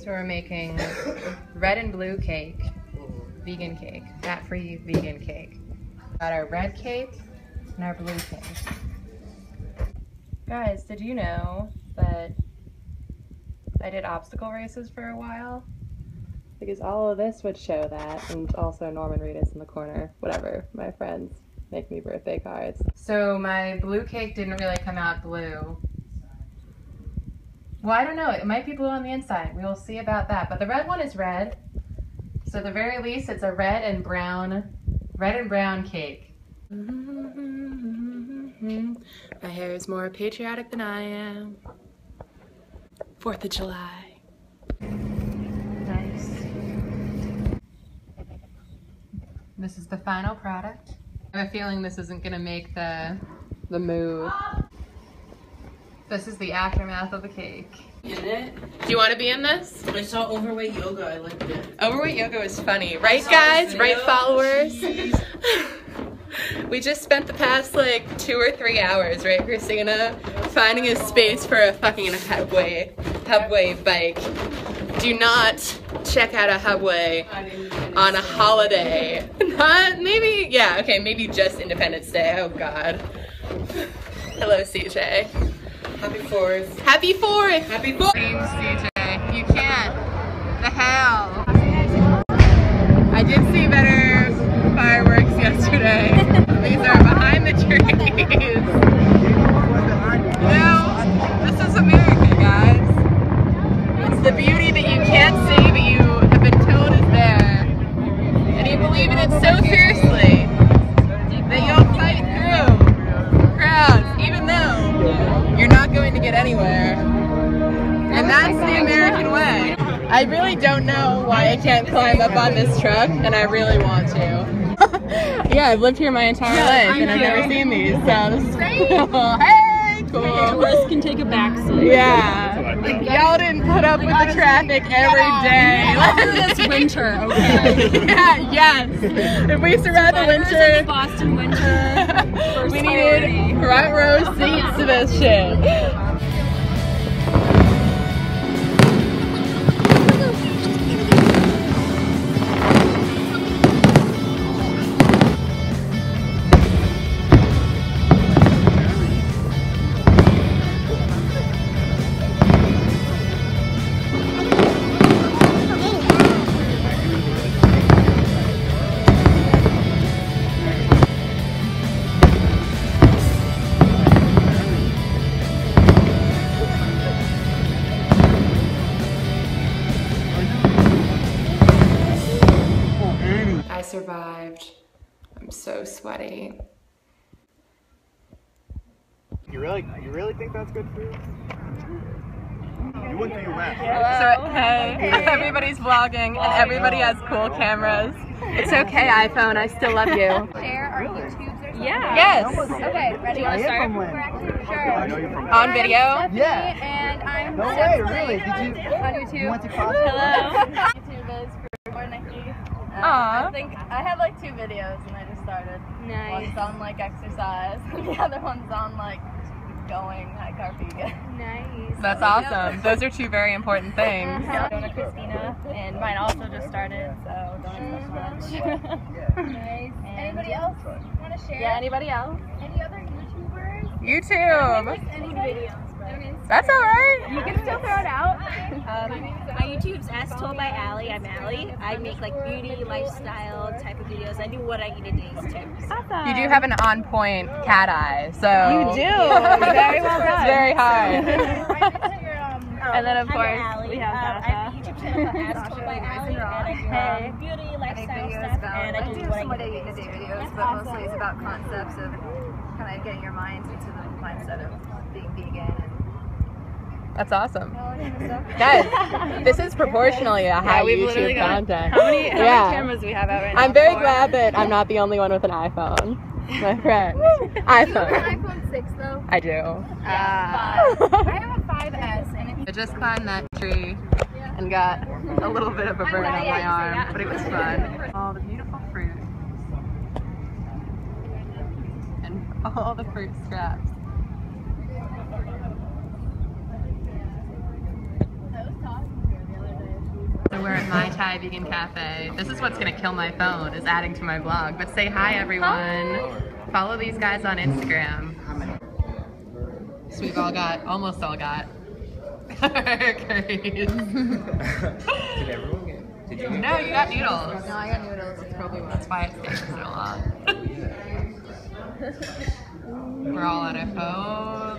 So we're making red and blue cake, vegan cake, fat-free vegan cake. Got our red cake and our blue cake. Guys, did you know that I did obstacle races for a while? Because all of this would show that, and also Norman Reedus in the corner. Whatever, my friends make me birthday cards. So my blue cake didn't really come out blue. Well, I don't know, it might be blue on the inside. We will see about that, but the red one is red. So at the very least, it's a red and brown cake. My hair is more patriotic than I am. 4th of July. Nice. This is the final product. I have a feeling this isn't gonna make the move. This is the aftermath of the cake. In it? Do you want to be in this? I saw Overweight Yoga. I liked it. Overweight Yoga is funny. Right, guys? Right, followers? We just spent the past like 2 or 3 hours, right, Christina, finding a space for a fucking Hubway bike. Do not check out a Hubway on a holiday. Not, maybe, yeah, okay, maybe just Independence Day. Oh, God. Hello, CJ. Happy 4th. Happy 4th! Happy 4th! CJ, you can't. The hell. I did see better fireworks yesterday. These are behind the trees. No, this is America, guys. It's the beauty that you can't see, but you have been told is there. And you believe in it so fiercely that you'll fight through crowds, even though you're not going to get anywhere. And that's the American way. I really don't know why I can't climb up on this truck, and I really want to. Yeah, I've lived here my entire life, and I've never seen these, so this is cool. Hey, cool. Tourists can take a backseat. Yeah. Y'all didn't put up with the traffic every day. This winter, okay? Yeah, yes. If we survive the winter, Boston winter. we needed front row seats to this shit. I survived. I'm so sweaty. You really think that's good for you? You wouldn't think that. So, hey, everybody's vlogging and everybody has cool cameras. It's okay, iPhone, I still love you. Share our YouTubes or something? Yeah. Yes. Okay, ready? I am from We're Lynn. actually sure. I know you're from On video? Yeah. And I'm No way, Stephanie really? Did you? on YouTube. You went to college? Hello. YouTube is for Nikki. Aw. I think I have like 2 videos and I just started. Nice. One's on like exercise and the other one's on like going high carb vegan. Nice. That's awesome. Those are 2 very important things. Donna Christina, and mine also just started, so don't expect much. Nice. Anybody else want to share? Yeah, anybody else? Any other YouTubers? YouTube. Any videos? That's alright. You can still throw it out. My YouTube's As Told by Allie. I'm Allie. I make like beauty, lifestyle type of videos. I do what I eat in days too. Awesome. You do have an on-point cat eye, so. You do. Very well done. It's very hard. And then of I'm course Allie. we have I have a Sasha. YouTube channel called As Told by Allie, and I do beauty, lifestyle stuff, and I do what I eat in days. videos, but mostly it's about concepts of kind of getting your mind into the mindset of being vegan. That's awesome. Guys, this is proportionally a high YouTube content. How many cameras do we have out right now? I'm very glad that I'm not the only one with an iPhone. My friend. iPhone. iPhone 6 though. I do. I have a 5S, and if I just climbed that tree and got a little bit of a burn on my arm, but it was fun. All the beautiful fruit. And all the fruit scraps. I was talking to her the other day. My Thai Vegan Cafe. This is what's gonna kill my phone, is adding to my vlog. But say hi, everyone. Follow these guys on Instagram. So we've all got, almost all got. Did everyone get? Did you get? No, you got noodles. No, I got noodles. That's probably that's why it's taking so long. We're all on our phones.